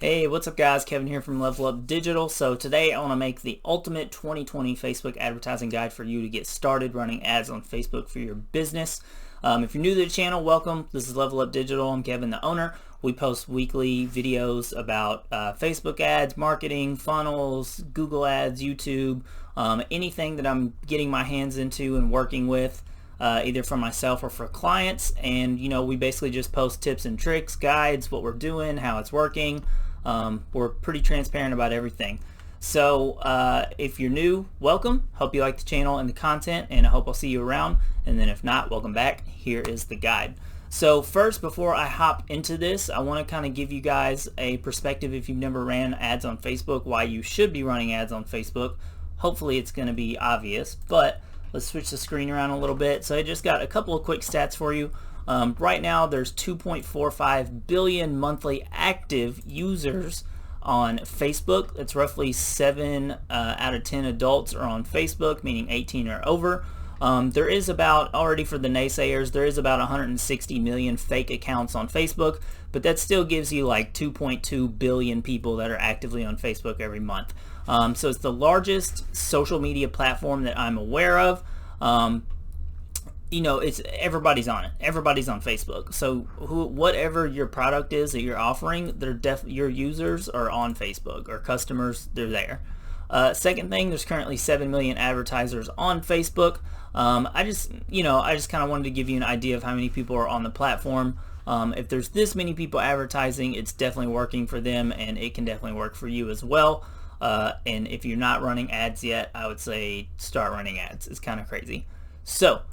Hey, what's up guys? Kevin here from Level Up Digital. So today I want to make the ultimate 2020 Facebook advertising guide for you to get started running ads on Facebook for your business. If you're new to the channel, welcome. This is Level Up Digital. I'm Kevin, the owner. We post weekly videos about Facebook ads, marketing, funnels, Google ads, YouTube, anything that I'm getting my hands into and working with. Either for myself or for clients, and we basically just post tips and tricks, guides, what we're doing, how it's working. We're pretty transparent about everything. So if you're new, welcome. Hope you like the channel and the content, and I hope I'll see you around. And then if not, welcome back. Here is the guide. So first, before I hop into this, I want to kind of give you guys a perspective if you've never ran ads on Facebook, why you should be running ads on Facebook. Hopefully it's going to be obvious, but let's switch the screen around a little bit. So I just got a couple of quick stats for you. Right now there's 2.45 billion monthly active users on Facebook. That's roughly 7 out of 10 adults are on Facebook, meaning 18 or over. There is about, already for the naysayers, there is about 160 million fake accounts on Facebook, but that still gives you like 2.2 billion people that are actively on Facebook every month. So it's the social media platform that I'm aware of. It's everybody's on it. Everybody's on Facebook. So whatever your product is that you're offering, your users are on Facebook, or customers, they're there. Second thing, there's currently 7 million advertisers on Facebook. I just kind of wanted to give you an idea of how many people are on the platform. If there's this many people advertising, it's definitely working for them, and it can definitely work for you as well. And if you're not running ads yet, I would say start running ads. It's kind of crazy. So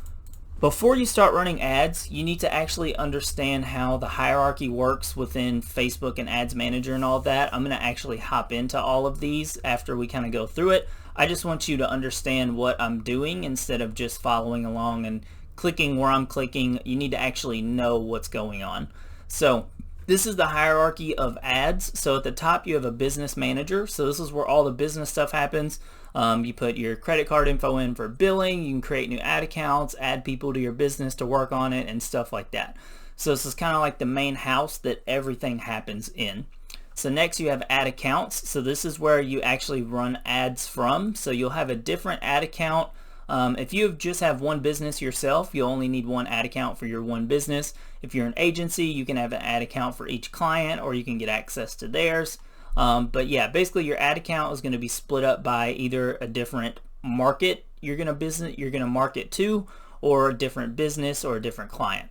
before you start running ads, you need to actually understand how the hierarchy works within Facebook and Ads Manager and all of that. I'm going to actually hop into all of these after we kind of go through it. I just want you to understand what I'm doing instead of just following along and clicking where I'm clicking. You need to actually know what's going on. So this is the hierarchy of ads. So at the top you have a business manager. So this is where all the business stuff happens. You put your credit card info in for billing. You can create new ad accounts, add people to your business to work on it, and stuff like that. So this is kind of like the main house that everything happens in. So next you have ad accounts. So this is where you actually run ads from. So you'll have a different ad account. If you just have one business yourself, you'll only need one ad account for your one business. If you're an agency, you can have an ad account for each client, or you can get access to theirs. But yeah, basically your ad account is going to be split up by either a different market you're going to market to, or a different business or a different client.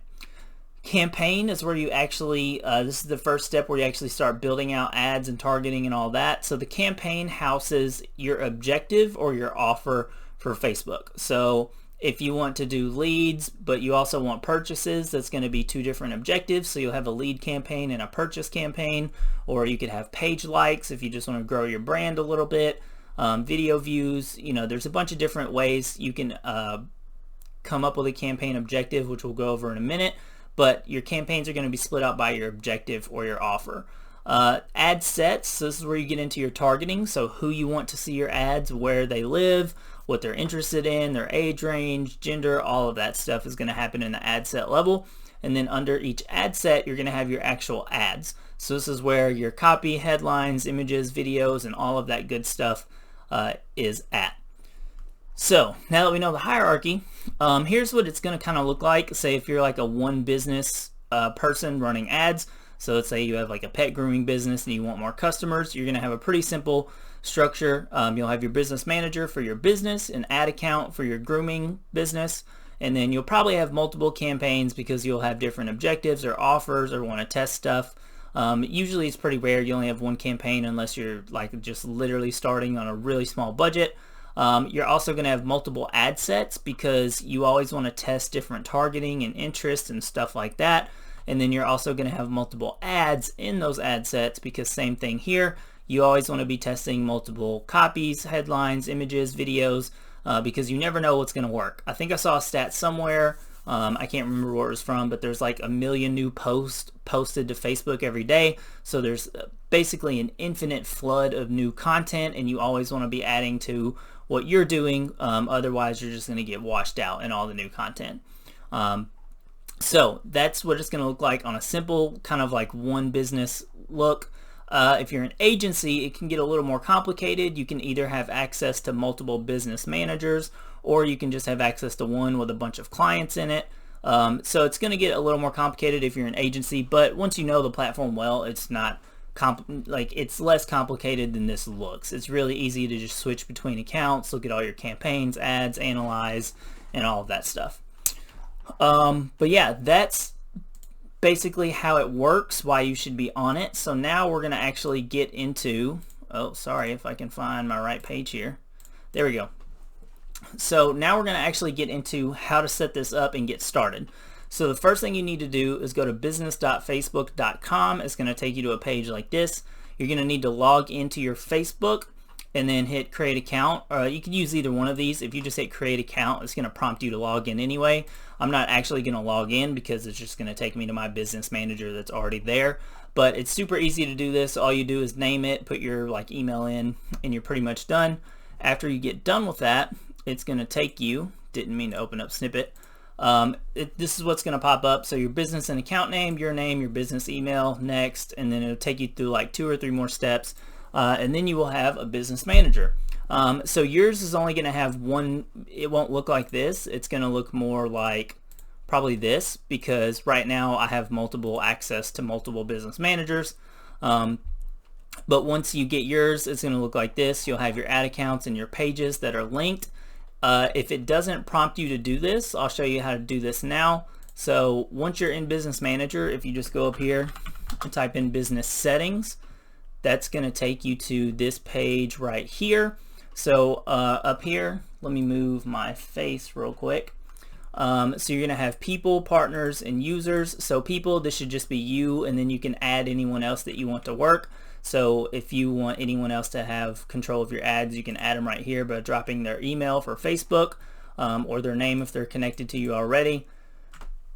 Campaign is where you actually, this is the first step where you actually start building out ads and targeting and all that. So the campaign houses your objective or your offer for Facebook. So if you want to do leads, but you also want purchases, that's going to be two different objectives. So you'll have a lead campaign and a purchase campaign, or you could have page likes if you just want to grow your brand a little bit, video views. There's a bunch of different ways you can come up with a campaign objective, which we'll go over in a minute, but your campaigns are going to be split out by your objective or your offer. Ad sets, so this is where you get into your targeting, so who you want to see your ads, where they live, what they're interested in, their age range, gender, all of that stuff is going to happen in the ad set level. And then under each ad set, you're going to have your actual ads. So this is where your copy, headlines, images, videos, and all of that good stuff is at. So now that we know the hierarchy, here's what it's going to kind of look like. Say if you're like a one business person running ads. So let's say you have like a pet grooming business and you want more customers. You're going to have a pretty simple structure. You'll have your business manager for your business, an ad account for your grooming business, and then you'll probably have multiple campaigns because you'll have different objectives or offers or want to test stuff. Usually it's pretty rare you only have one campaign unless you're like just literally starting on a really small budget. You're also going to have multiple ad sets because you always want to test different targeting and interest and stuff like that. And then you're also going to have multiple ads in those ad sets because same thing here. You always want to be testing multiple copies, headlines, images, videos, because you never know what's going to work. I think I saw a stat somewhere. I can't remember where it was from, but there's like 1 million new posts posted to Facebook every day. So there's basically an infinite flood of new content, and you always want to be adding to what you're doing. Otherwise, you're just going to get washed out in all the new content. So that's what it's going to look like on a simple kind of like one business look. If you're an agency, it can get a little more complicated. You can either have access to multiple business managers, or you can just have access to one with a bunch of clients in it. So it's going to get a little more complicated if you're an agency, but once you know the platform well, it's not it's less complicated than this looks. It's really easy to just switch between accounts, look at all your campaigns, ads, analyze, and all of that stuff. But yeah, that's basically how it works, why you should be on it. So now we're going to actually get into, oh, sorry, if I can find my right page here. There we go. So now we're going to actually get into how to set this up and get started. So the first thing you need to do is go to business.facebook.com. It's going to take you to a page like this. You're going to need to log into your Facebook and then hit create account. You can use either one of these. If you just hit create account, it's going to prompt you to log in anyway. I'm not actually going to log in because it's just going to take me to my business manager that's already there. But it's super easy to do this. All you do is name it, put your email in, and you're pretty much done. After you get done with that, it's going to take you, didn't mean to open up Snippet. This is what's going to pop up. So your business and account name, your business email, next, and then it'll take you through like 2 or 3 more steps. And then you will have a business manager. So yours is only going to have one. It won't look like this. It's going to look more like probably this, because right now I have multiple access to multiple business managers. But once you get yours, it's going to look like this. You'll have your ad accounts and your pages that are linked. If it doesn't prompt you to do this, I'll show you how to do this now. So once you're in Business Manager, if you just go up here and type in business settings, that's going to take you to this page right here. So up here, let me move my face real quick. So you're going to have people, partners, and users. So people, this should just be you, and then you can add anyone else that you want to work. So if you want anyone else to have control of your ads, you can add them right here by dropping their email for Facebook, or their name if they're connected to you already.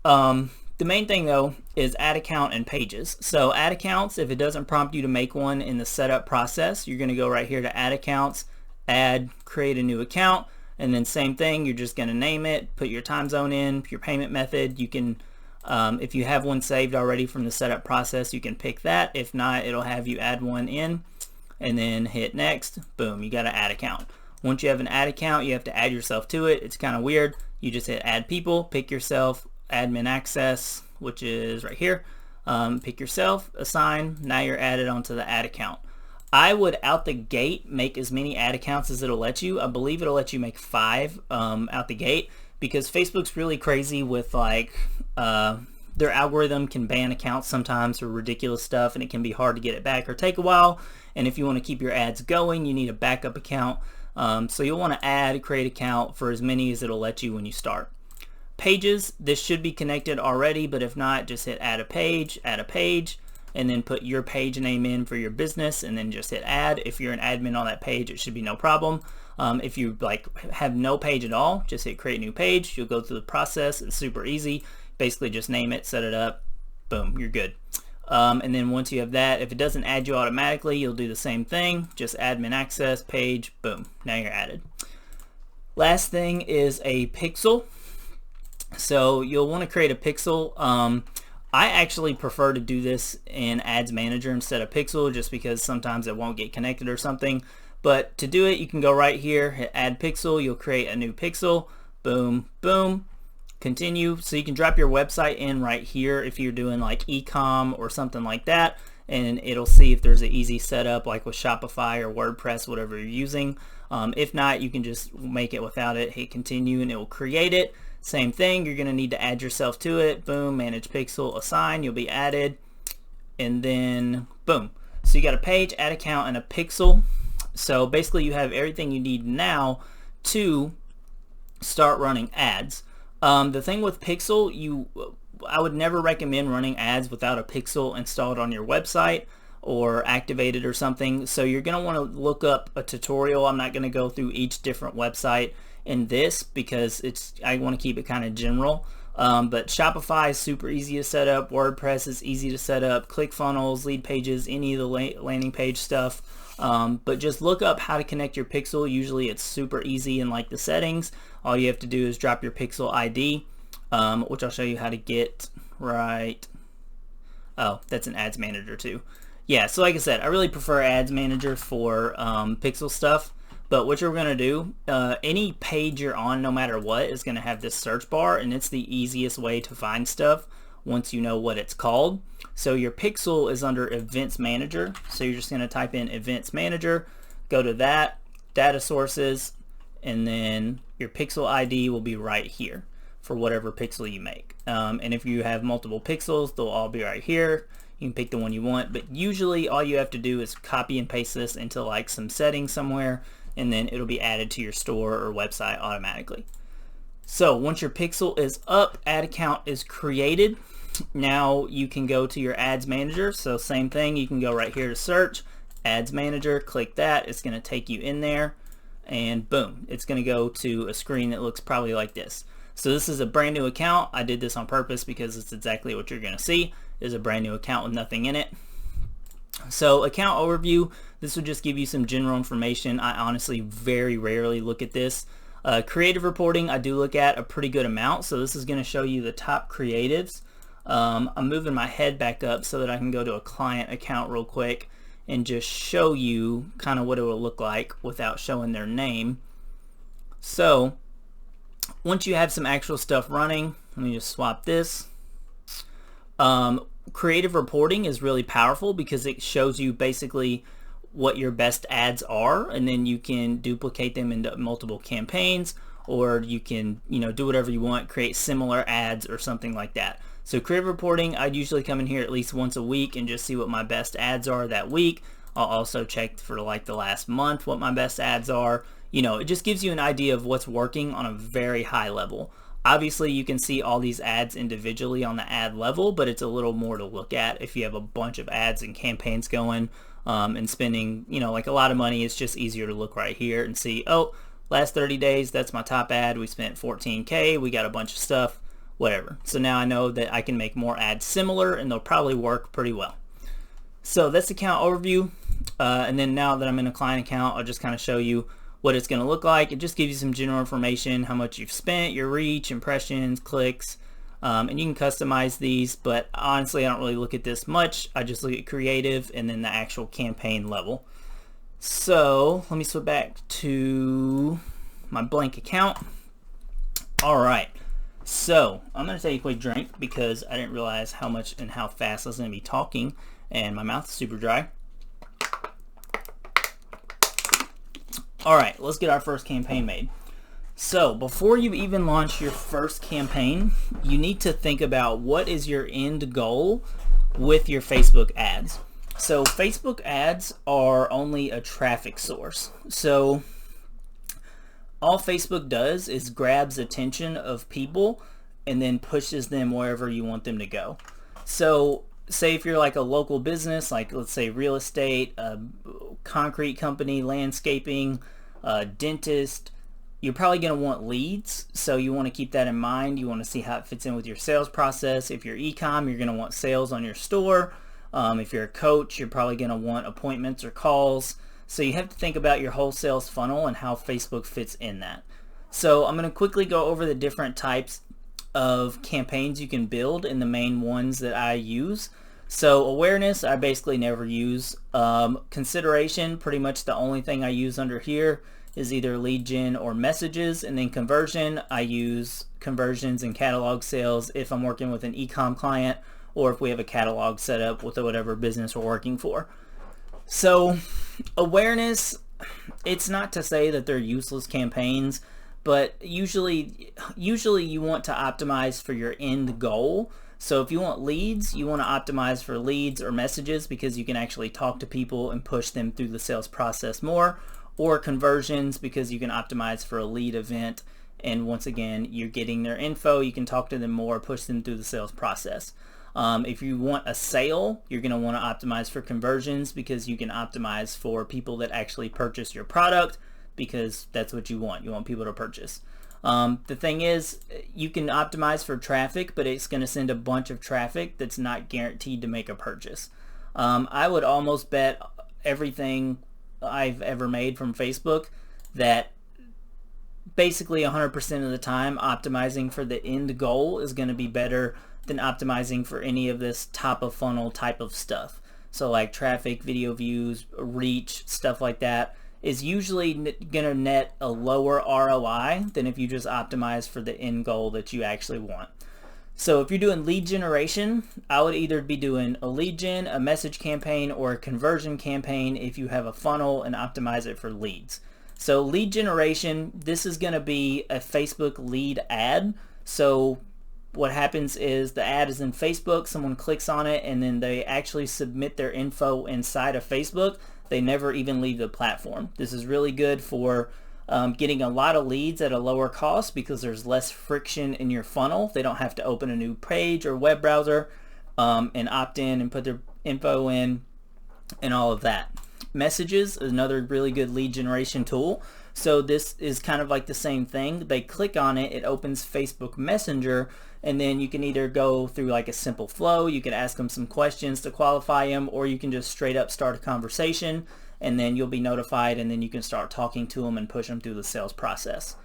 The main thing though is ad account and pages. So ad accounts, if it doesn't prompt you to make one in the setup process, you're going to go right here to ad accounts, add, create a new account, and then same thing, you're just going to name it, put your time zone in, your payment method. You can, if you have one saved already from the setup process, you can pick that. If not, it'll have you add one in, and then hit next. Boom, you got an ad account. Once you have an ad account, you have to add yourself to it. It's kind of weird. You just hit add people, pick yourself, admin access, which is right here. Pick yourself, assign. Now you're added onto the ad account. I would out the gate make as many ad accounts as it'll let you. I believe it'll let you make 5 out the gate, because Facebook's really crazy with their algorithm can ban accounts sometimes for ridiculous stuff, and it can be hard to get it back or take a while. And if you want to keep your ads going, you need a backup account. So you'll want to add, create account for as many as it'll let you when you start. Pages, this should be connected already, but if not, just hit add a page, and then put your page name in for your business, and then just hit add. If you're an admin on that page, it should be no problem. If you have no page at all, just hit create new page. You'll go through the process. It's super easy. Basically just name it, set it up, boom, you're good. And then once you have that, if it doesn't add you automatically, you'll do the same thing. Just admin access, page, boom, now you're added. Last thing is a pixel. So you'll want to create a pixel. I actually prefer to do this in Ads Manager instead of Pixel, just because sometimes it won't get connected or something. But to do it, you can go right here, hit add pixel, you'll create a new pixel, boom, boom, continue. So you can drop your website in right here if you're doing like e-com or something like that, and it'll see if there's an easy setup like with Shopify or WordPress, whatever you're using. If not, you can just make it without it, hit continue, and it will create it. Same thing, you're going to need to add yourself to it. Boom, manage pixel, assign, you'll be added, and then boom. So you got a page, ad account, and a pixel. So basically you have everything you need now to start running ads. The thing with pixel, I would never recommend running ads without a pixel installed on your website or activated or something. So you're going to want to look up a tutorial. I'm not going to go through each different website in this because I want to keep it kind of general. But Shopify is super easy to set up. WordPress is easy to set up. ClickFunnels, Lead Pages, any of the landing page stuff. But just look up how to connect your pixel. Usually it's super easy in like the settings. All you have to do is drop your pixel ID, which I'll show you how to get right. Oh, that's an Ads Manager too. Yeah, so like I said, I really prefer Ads Manager for pixel stuff. But what you're going to do, any page you're on, no matter what, is going to have this search bar, and it's the easiest way to find stuff once you know what it's called. So your pixel is under Events Manager. So you're just going to type in Events Manager, go to that, Data Sources, and then your pixel ID will be right here for whatever pixel you make. And if you have multiple pixels, they'll all be right here. You can pick the one you want, but usually all you have to do is copy and paste this into like some settings somewhere, and then it'll be added to your store or website automatically. So once your pixel is up, ad account is created. Now you can go to your Ads Manager. So same thing, you can go right here to search, Ads Manager, click that. It's going to take you in there, and boom, it's going to go to a screen that looks probably like this. So this is a brand new account. I did this on purpose because it's exactly what you're going to see is a brand new account with nothing in it. So account overview, this would just give you some general information. I honestly very rarely look at this. Creative reporting, I do look at a pretty good amount. So this is going to show you the top creatives. I'm moving my head back up so that I can go to a client account real quick and just show you kind of what it will look like without showing their name. So once you have some actual stuff running, let me just swap this. Creative reporting is really powerful because it shows you basically what your best ads are, and then you can duplicate them into multiple campaigns, or you can, do whatever you want, create similar ads or something like that. So creative reporting, I'd usually come in here at least once a week and just see what my best ads are that week. I'll also check for like the last month what my best ads are. It just gives you an idea of what's working on a very high level. Obviously, you can see all these ads individually on the ad level, but it's a little more to look at if you have a bunch of ads and campaigns going and spending, like a lot of money. It's just easier to look right here and see, oh, last 30 days, that's my top ad. We spent 14K. We got a bunch of stuff, whatever. So now I know that I can make more ads similar, and they'll probably work pretty well. So that's account overview. And then now that I'm in a client account, I'll just kind of show you what it's going to look like. It just gives you some general information, how much you've spent, your reach, impressions, clicks, and you can customize these, but honestly I don't really look at this much. I just look at creative and then the actual campaign level. So let me switch back to my blank account. Alright, so I'm going to take a quick drink because I didn't realize how much and how fast I was going to be talking, and my mouth is super dry. Alright, let's get our first campaign made. So before you even launch your first campaign, you need to think about what is your end goal with your Facebook ads. So Facebook ads are only a traffic source. So all Facebook does is grabs attention of people and then pushes them wherever you want them to go. So say if you're like a local business, like let's say real estate, a concrete company, landscaping, dentist, you're probably going to want leads. So you want to keep that in mind. You want to see how it fits in with your sales process. If you're e-com, you're going to want sales on your store. If you're a coach, you're probably going to want appointments or calls. So you have to think about your whole sales funnel and how Facebook fits in that. So I'm going to quickly go over the different types of campaigns you can build and the main ones that I use. So awareness, I basically never use. Consideration, pretty much the only thing I use under here is either lead gen or messages. And then conversion, I use conversions and catalog sales if I'm working with an e-com client or if we have a catalog set up with whatever business we're working for. So awareness, it's not to say that they're useless campaigns, but usually you want to optimize for your end goal. So if you want leads, you want to optimize for leads or messages because you can actually talk to people and push them through the sales process more, or conversions because you can optimize for a lead event. And once again, you're getting their info, you can talk to them more, push them through the sales process. If you want a sale, you're going to want to optimize for conversions because you can optimize for people that actually purchase your product because that's what you want. You want people to purchase. The thing is, you can optimize for traffic, but it's going to send a bunch of traffic that's not guaranteed to make a purchase. I would almost bet everything I've ever made from Facebook that basically 100% of the time optimizing for the end goal is going to be better than optimizing for any of this top of funnel type of stuff. so like traffic, video views, reach, stuff like that, is usually going to net a lower ROI than if you just optimize for the end goal that you actually want. So if you're doing lead generation, I would either be doing a lead gen, a message campaign, or a conversion campaign if you have a funnel and optimize it for leads. So lead generation, this is going to be a Facebook lead ad. So what happens is the ad is in Facebook, someone clicks on it, and then they actually submit their info inside of Facebook. They never even leave the platform. This is really good for getting a lot of leads at a lower cost because there's less friction in your funnel. They don't have to open a new page or web browser and opt in and put their info in and all of that. Messages is another really good lead generation tool. So this is kind of like the same thing. They click on it, it opens Facebook Messenger, and then you can either go through like a simple flow, you can ask them some questions to qualify them, or you can just straight up start a conversation, and then you'll be notified, and then you can start talking to them and push them through the sales process.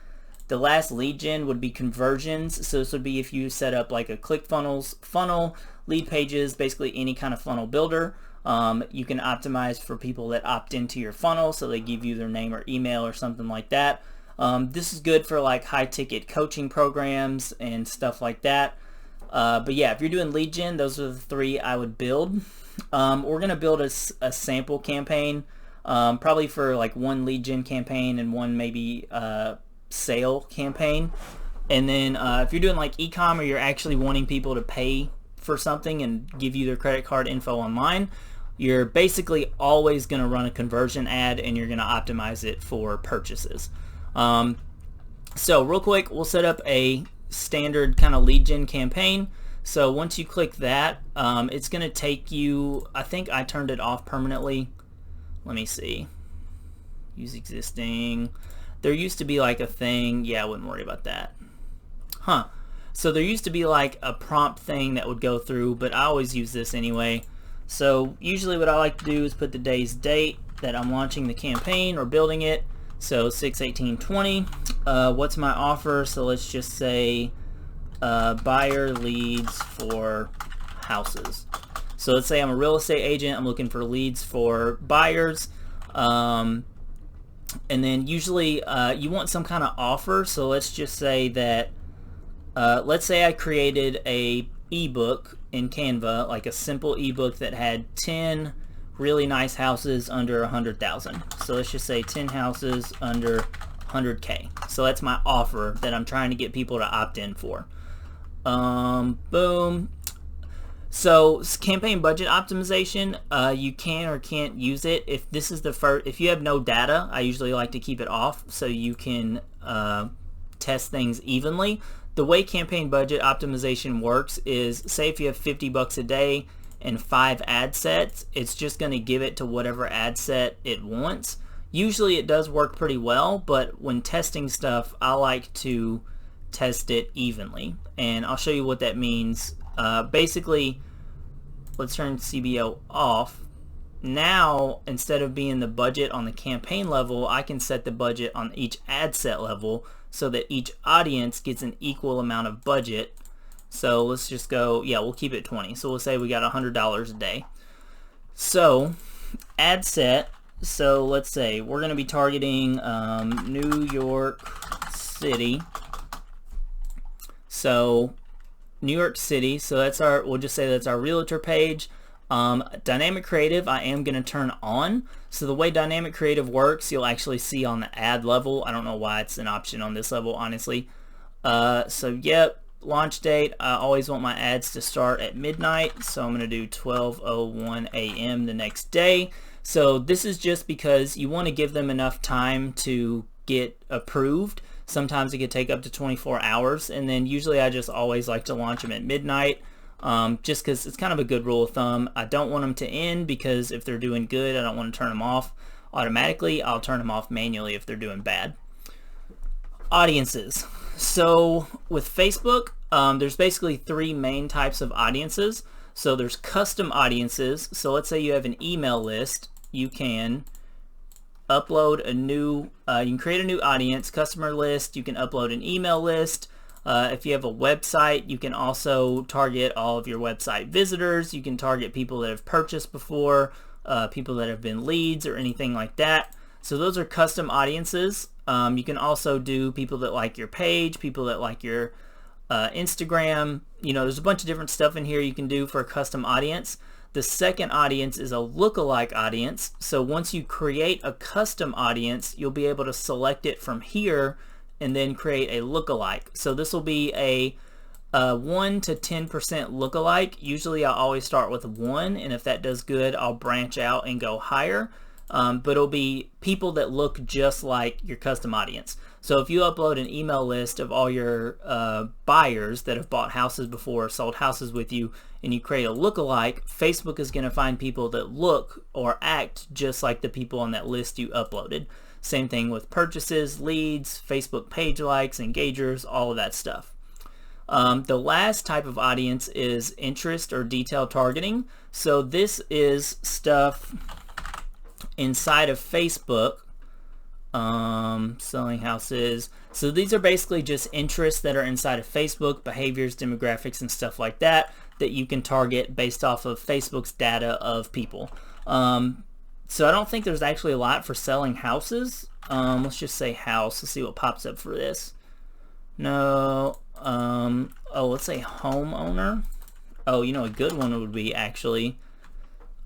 The last lead gen would be conversions. So this would be if you set up like a ClickFunnels funnel, lead pages, basically any kind of funnel builder. You can optimize for people that opt into your funnel, so they give you their name or email or something like that. This is good for like high ticket coaching programs and stuff like that. But yeah, if you're doing lead gen, those are the three I would build. We're going to build a sample campaign, probably for like one lead gen campaign and one maybe sale campaign. And then if you're doing like e-com, or you're actually wanting people to pay for something and give you their credit card info online, you're basically always going to run a conversion ad, and you're going to optimize it for purchases. So real quick, we'll set up a standard kind of lead gen campaign. So once you click that, it's going to take you, I think I turned it off permanently. Let me see. Use existing. There used to be like a thing. Yeah, I wouldn't worry about that. So there used to be like a prompt thing that would go through, but I always use this anyway. So usually what I like to do is put the day's date that I'm launching the campaign or building it. So 6/18/20. What's my offer? So let's just say buyer leads for houses. So let's say I'm a real estate agent. I'm looking for leads for buyers. And then usually you want some kind of offer. So let's just say that let's say I created a ebook in Canva, like a simple ebook that had 10 really nice houses under 100,000. So let's just say 10 houses under 100K. So that's my offer that I'm trying to get people to opt in for. Boom. So campaign budget optimization, you can or can't use it. If this is the first, if you have no data, I usually like to keep it off so you can test things evenly. The way campaign budget optimization works is, say if you have $50 a day and 5 ad sets, it's just going to give it to whatever ad set it wants. Usually it does work pretty well, but when testing stuff, I like to test it evenly. And I'll show you what that means. Basically, let's turn CBO off. Now, instead of being the budget on the campaign level, I can set the budget on each ad set level so that each audience gets an equal amount of budget. So let's just go, yeah, we'll keep it 20. So we'll say we got $100 a day. So ad set, so let's say we're going to be targeting New York City. So New York City, so that's our, we'll just say that's our realtor page. Dynamic creative I am going to turn on. So the way dynamic creative works, you'll actually see on the ad level. I don't know why it's an option on this level, honestly. So yep, launch date, I always want my ads to start at midnight, so I'm going to do 12:01 a.m. the next day. So this is just because you want to give them enough time to get approved. Sometimes it could take up to 24 hours, and then usually I just always like to launch them at midnight. Just because it's kind of a good rule of thumb. I don't want them to end, because if they're doing good, I don't want to turn them off automatically. I'll turn them off manually if they're doing bad. Audiences. So with Facebook, there's basically 3 main types of audiences. So there's custom audiences. So let's say you have an email list. You can upload a new, you can create a new audience, customer list. You can upload an email list. If you have a website, you can also target all of your website visitors. You can target people that have purchased before, people that have been leads or anything like that. So those are custom audiences. You can also do people that like your page, people that like your Instagram. There's a bunch of different stuff in here you can do for a custom audience. The second audience is a lookalike audience. So once you create a custom audience, you'll be able to select it from here and then create a lookalike. So this will be a 1 to 10% lookalike. Usually I'll always start with 1, and if that does good, I'll branch out and go higher. But it'll be people that look just like your custom audience. So if you upload an email list of all your buyers that have bought houses before, sold houses with you, and you create a lookalike, Facebook is going to find people that look or act just like the people on that list you uploaded. Same thing with purchases, leads, Facebook page likes, engagers, all of that stuff. The last type of audience is interest or detail targeting. So this is stuff inside of Facebook, selling houses. So these are basically just interests that are inside of Facebook, behaviors, demographics, and stuff like that you can target based off of Facebook's data of people. So I don't think there's actually a lot for selling houses. Let's just say house. Let's see what pops up for this. No. Let's say homeowner. Oh, a good one would be actually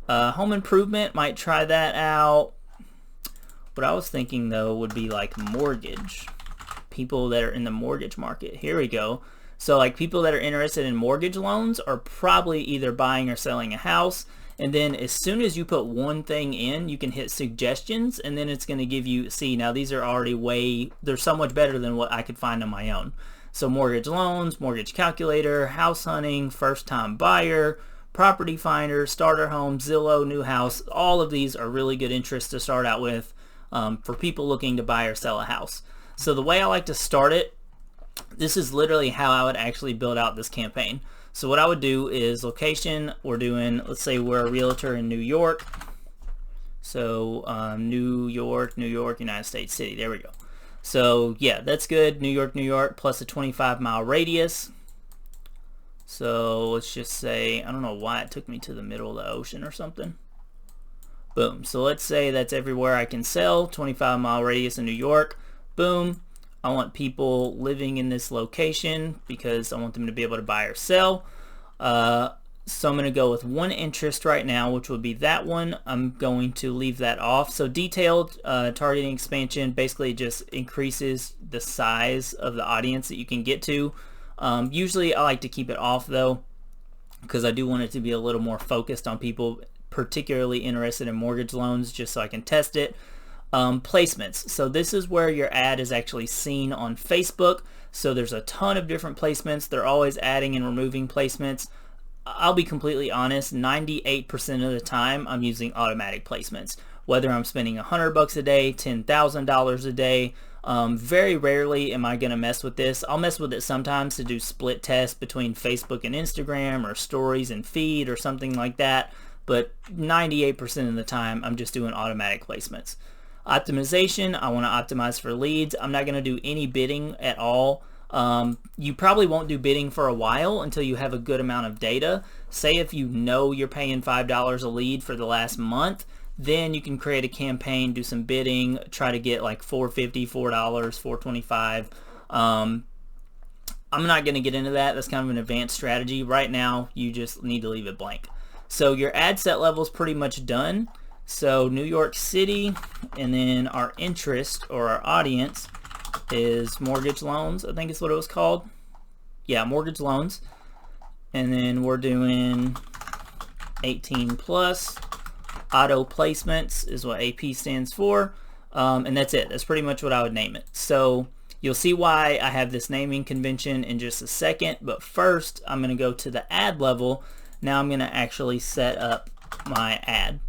home improvement. Might try that out. What I was thinking though would be like mortgage. People that are in the mortgage market. Here we go. So like people that are interested in mortgage loans are probably either buying or selling a house. And then as soon as you put one thing in, you can hit suggestions, and then it's going to give you, see, now these are already they're so much better than what I could find on my own. So mortgage loans, mortgage calculator, house hunting, first time buyer, property finder, starter home, Zillow, new house. All of these are really good interests to start out with for people looking to buy or sell a house. So the way I like to start it, this is literally how I would actually build out this campaign. So what I would do is location, let's say we're a realtor in New York. So New York, United States City, there we go. So yeah, that's good, New York, plus a 25-mile radius. So let's just say, I don't know why it took me to the middle of the ocean or something. Boom, so let's say that's everywhere I can sell, 25-mile radius in New York, boom. I want people living in this location because I want them to be able to buy or sell. So I'm going to go with one interest right now, which would be that one. I'm going to leave that off. So detailed targeting expansion basically just increases the size of the audience that you can get to. Usually I like to keep it off though, because I do want it to be a little more focused on people particularly interested in mortgage loans, just so I can test it. Placements. So this is where your ad is actually seen on Facebook. So there's a ton of different placements. They're always adding and removing placements. I'll be completely honest, 98% of the time I'm using automatic placements. Whether I'm spending $100 a day, $10,000 a day, very rarely am I going to mess with this. I'll mess with it sometimes to do split tests between Facebook and Instagram, or stories and feed, or something like that. But 98% of the time I'm just doing automatic placements. Optimization, I want to optimize for leads. I'm not going to do any bidding at all. You probably won't do bidding for a while until you have a good amount of data. Say if you know you're paying $5 a lead for the last month, then you can create a campaign, do some bidding, try to get like $4.50, $4, $4.25. I'm not going to get into that. That's kind of an advanced strategy. Right now, you just need to leave it blank. So your ad set level is pretty much done. So New York City, and then our interest or our audience is mortgage loans, I think is what it was called. Yeah, mortgage loans. And then we're doing 18 plus. Auto placements is what AP stands for. And that's it. That's pretty much what I would name it. So you'll see why I have this naming convention in just a second. But first, I'm going to go to the ad level. Now I'm going to actually set up my ad.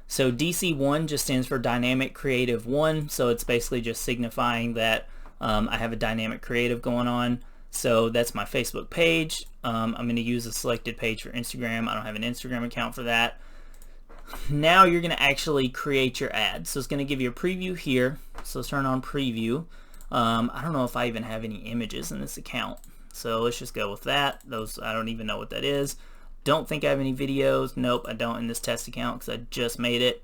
So DC1 just stands for Dynamic Creative 1. So it's basically just signifying that I have a dynamic creative going on. So that's my Facebook page. I'm going to use a selected page for Instagram. I don't have an Instagram account for that. Now you're going to actually create your ad. So it's going to give you a preview here. So let's turn on preview. I don't know if I even have any images in this account. So let's just go with that. Those, I don't even know what that is. Don't think I have any videos. Nope, I don't in this test account because I just made it.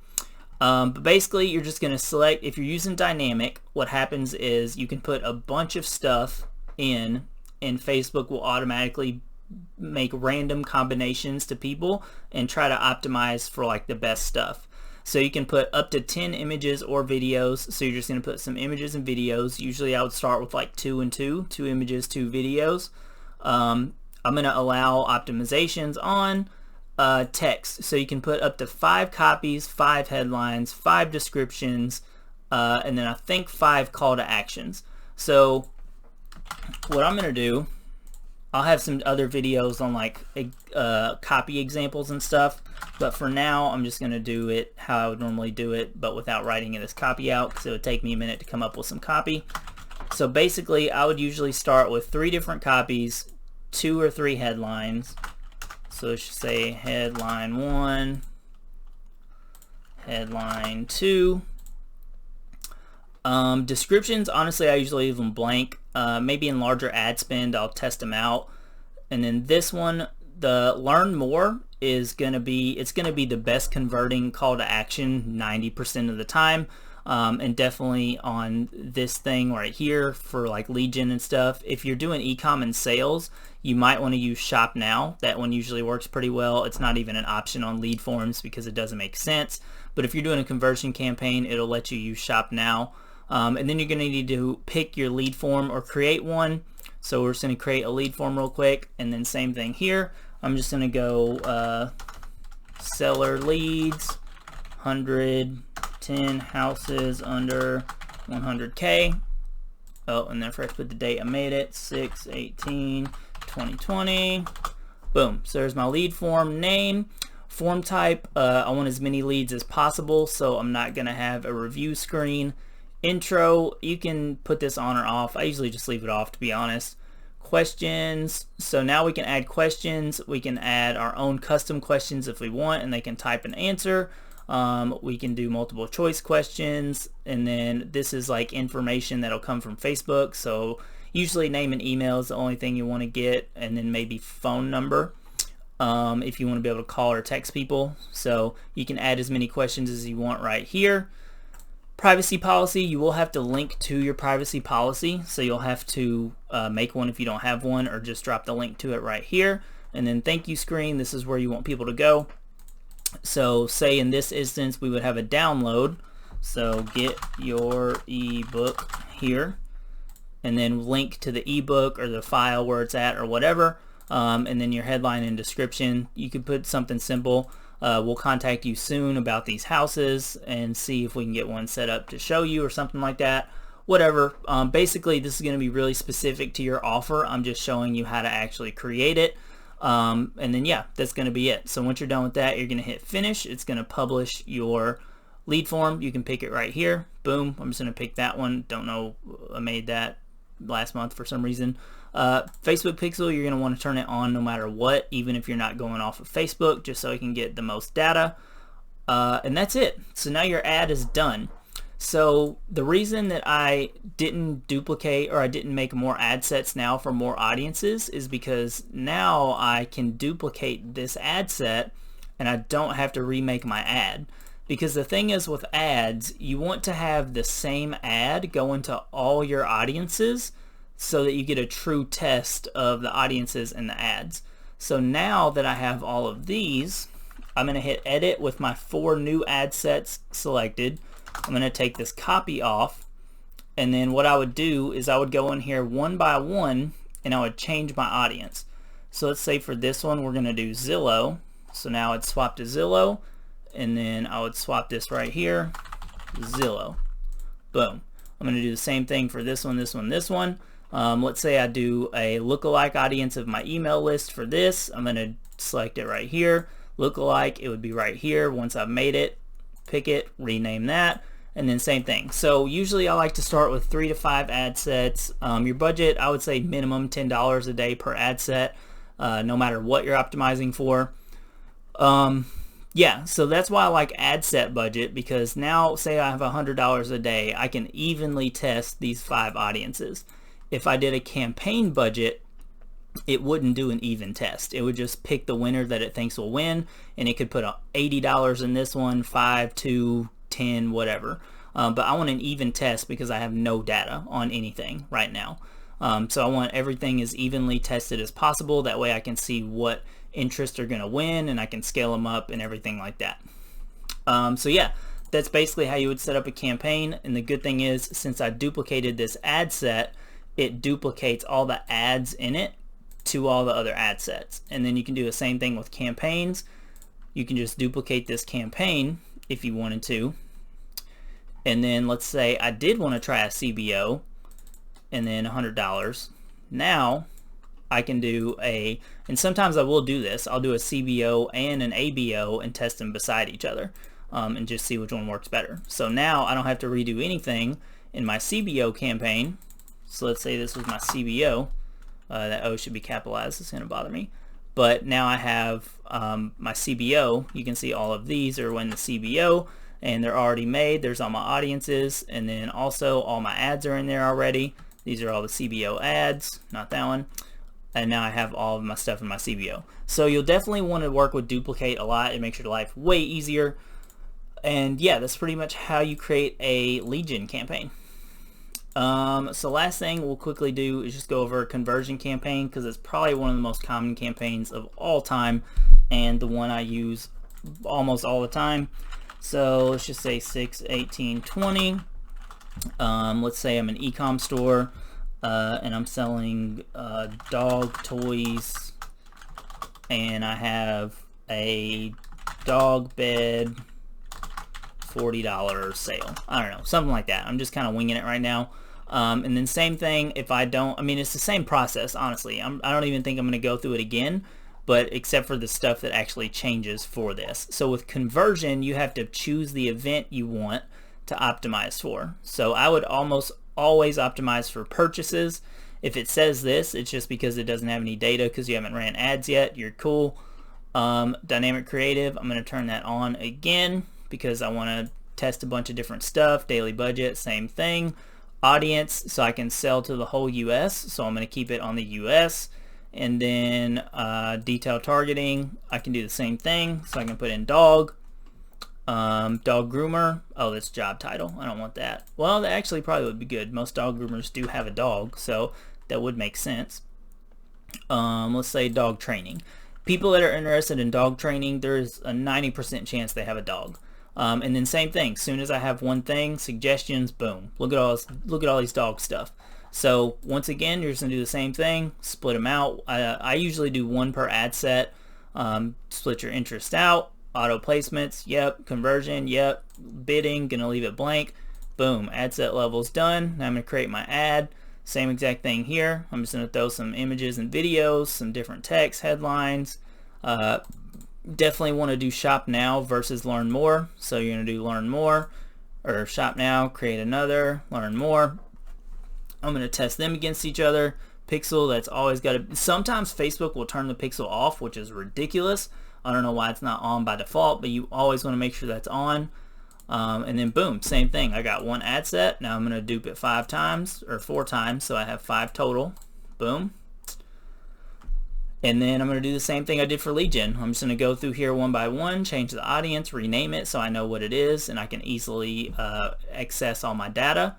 But basically, you're just going to select, if you're using dynamic, what happens is you can put a bunch of stuff in, and Facebook will automatically make random combinations to people and try to optimize for like the best stuff. So you can put up to 10 images or videos. So you're just going to put some images and videos. Usually I would start with like 2 and 2 images, 2 videos. I'm going to allow optimizations on text. So you can put up to 5 copies, 5 headlines, 5 descriptions, and then I think 5 call to actions. So what I'm going to do, I'll have some other videos on like copy examples and stuff, but for now I'm just going to do it how I would normally do it, but without writing this copy out, because it would take me a minute to come up with some copy. So basically I would usually start with 3 different copies, 2 or 3 headlines. So it should say headline 1, headline 2. Descriptions, honestly, I usually leave them blank. Maybe in larger ad spend, I'll test them out. And then this one, the learn more, is gonna be the best converting call to action 90% of the time. And definitely on this thing right here for like lead gen and stuff. If you're doing e-com and sales, you might want to use Shop Now. That one usually works pretty well. It's not even an option on lead forms because it doesn't make sense. But if you're doing a conversion campaign, it'll let you use Shop Now. And then you're going to need to pick your lead form or create one. So we're just going to create a lead form real quick, and then same thing here. I'm just going to go seller leads, 110 houses under 100K. Oh, and then first put the date I made it, 6/18/2020. Boom. So there's my lead form name. Form type, I want as many leads as possible, so I'm not going to have a review screen. Intro, you can put this on or off. I usually just leave it off, to be honest. Questions, so now we can add questions. We can add our own custom questions if we want, and they can type an answer. We can do multiple choice questions, and then this is like information that'll come from Facebook. So usually name and email is the only thing you want to get, and then maybe phone number if you want to be able to call or text people. So you can add as many questions as you want right here. Privacy policy, you will have to link to your privacy policy, so you'll have to make one if you don't have one, or just drop the link to it right here. And then thank you screen, this is where you want people to go. So say in this instance we would have a download, so get your ebook here, and then link to the ebook or the file where it's at or whatever, and then your headline and description. You could put something simple. We'll contact you soon about these houses and see if we can get one set up to show you or something like that. Whatever. Basically, this is going to be really specific to your offer. I'm just showing you how to actually create it. And then, yeah, that's going to be it. So once you're done with that, you're going to hit finish. It's going to publish your lead form. You can pick it right here. Boom. I'm just going to pick that one. Don't know. I made that last month for some reason. Facebook Pixel, you're going to want to turn it on no matter what, even if you're not going off of Facebook, just so you can get the most data. And that's it. So now your ad is done. So the reason that I didn't duplicate, or I didn't make more ad sets now for more audiences, is because now I can duplicate this ad set and I don't have to remake my ad. Because the thing is with ads, you want to have the same ad go into all your audiences so that you get a true test of the audiences and the ads. So now that I have all of these, I'm going to hit edit with my 4 new ad sets selected. I'm going to take this copy off, and then what I would do is I would go in here one by one and I would change my audience. So let's say for this one we're going to do Zillow. So now I'd swap to Zillow, and then I would swap this right here, Zillow. Boom. I'm going to do the same thing for this one, this one, this one. Let's say I do a lookalike audience of my email list for this. I'm going to select it right here. Lookalike, it would be right here. Once I've made it, pick it, rename that, and then same thing. So usually I like to start with 3 to 5 ad sets. Your budget, I would say minimum $10 a day per ad set, no matter what you're optimizing for. Yeah, so that's why I like ad set budget, because now say I have $100 a day, I can evenly test these 5 audiences. If I did a campaign budget, it wouldn't do an even test. It would just pick the winner that it thinks will win, and it could put $80 in this one, 5, 2, 10, whatever. But I want an even test because I have no data on anything right now. So I want everything as evenly tested as possible. That way I can see what interests are going to win, and I can scale them up and everything like that. So yeah, that's basically how you would set up a campaign. And the good thing is, since I duplicated this ad set, it duplicates all the ads in it to all the other ad sets. And then you can do the same thing with campaigns. You can just duplicate this campaign if you wanted to. And then let's say I did want to try a CBO and then $100. Now I can do and sometimes I will do this, I'll do a CBO and an ABO and test them beside each other and just see which one works better. So now I don't have to redo anything in my CBO campaign. So let's say this was my CBO. That O should be capitalized, it's going to bother me. But now I have my CBO. You can see all of these are when the CBO, and they're already made. There's all my audiences, and then also all my ads are in there already. These are all the CBO ads, not that one. And now I have all of my stuff in my CBO. So you'll definitely want to work with duplicate a lot. It makes your life way easier. And yeah, that's pretty much how you create a lead gen campaign. So last thing we'll quickly do is just go over a conversion campaign, because it's probably one of the most common campaigns of all time and the one I use almost all the time. So let's just say 6, 18, 20. Let's say I'm an e-com store and I'm selling dog toys, and I have a dog bed $40 sale. I don't know, something like that. I'm just kind of winging it right now. And then same thing, if I don't, I mean, it's the same process, honestly. I don't even think I'm going to go through it again, but except for the stuff that actually changes for this. So with conversion, you have to choose the event you want to optimize for. So I would almost always optimize for purchases. If it says this, it's just because it doesn't have any data because you haven't ran ads yet. You're cool. Dynamic creative, I'm going to turn that on again because I want to test a bunch of different stuff. Daily budget, same thing. Audience, so I can sell to the whole US, so I'm going to keep it on the US. And then detail targeting, I can do the same thing, so I can put in dog. Dog groomer, oh, that's job title, I don't want that. Well, that actually probably would be good. Most dog groomers do have a dog, so that would make sense. Let's say dog training. People that are interested in dog training, there's a 90% chance they have a dog. And then same thing, soon as I have one thing, suggestions, boom, look at all these dog stuff. So once again, you're just gonna do the same thing, split them out. I usually do one per ad set. Split your interest out. Auto placements, yep. Conversion, yep. Bidding, gonna leave it blank. Boom, ad set level's done. Now I'm gonna create my ad. Same exact thing here. I'm just gonna throw some images and videos, some different text, headlines. Definitely want to do shop now versus learn more. So you're going to do learn more, or shop now, create another, learn more. I'm going to test them against each other. Pixel, that's always got to, sometimes Facebook will turn the pixel off, which is ridiculous. I don't know why it's not on by default, but you always want to make sure that's on. And then boom, same thing. I got one ad set. Now I'm going to dupe it 5 times or 4 times. So I have 5 total. Boom. And then I'm going to do the same thing I did for lead gen. I'm just going to go through here one by one, change the audience, rename it so I know what it is, and I can easily access all my data.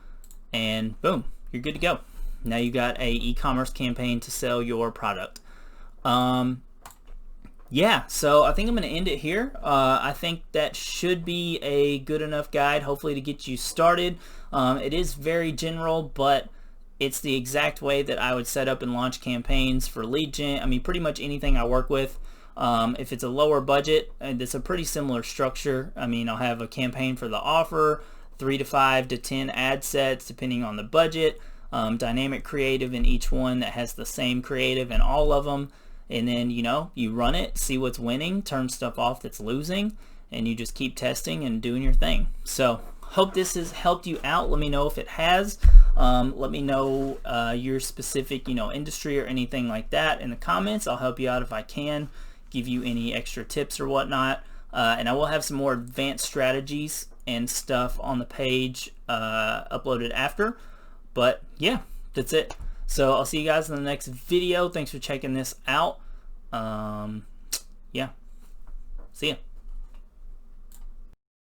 And boom, you're good to go. Now you got a e-commerce campaign to sell your product. Yeah, so I think I'm going to end it here. I think that should be a good enough guide, hopefully, to get you started. It is very general, but it's the exact way that I would set up and launch campaigns for lead gen. I mean, pretty much anything I work with. If it's a lower budget, it's a pretty similar structure. I mean, I'll have a campaign for the offer, 3 to 5 to 10 ad sets depending on the budget. Dynamic creative in each one that has the same creative in all of them. And then, you know, you run it, see what's winning, turn stuff off that's losing, and you just keep testing and doing your thing. So hope this has helped you out. Let me know if it has. Let me know your specific, industry or anything like that in the comments. I'll help you out if I can, give you any extra tips or whatnot. And I will have some more advanced strategies and stuff on the page uploaded after. But yeah, that's it. So I'll see you guys in the next video. Thanks for checking this out. Yeah. See ya.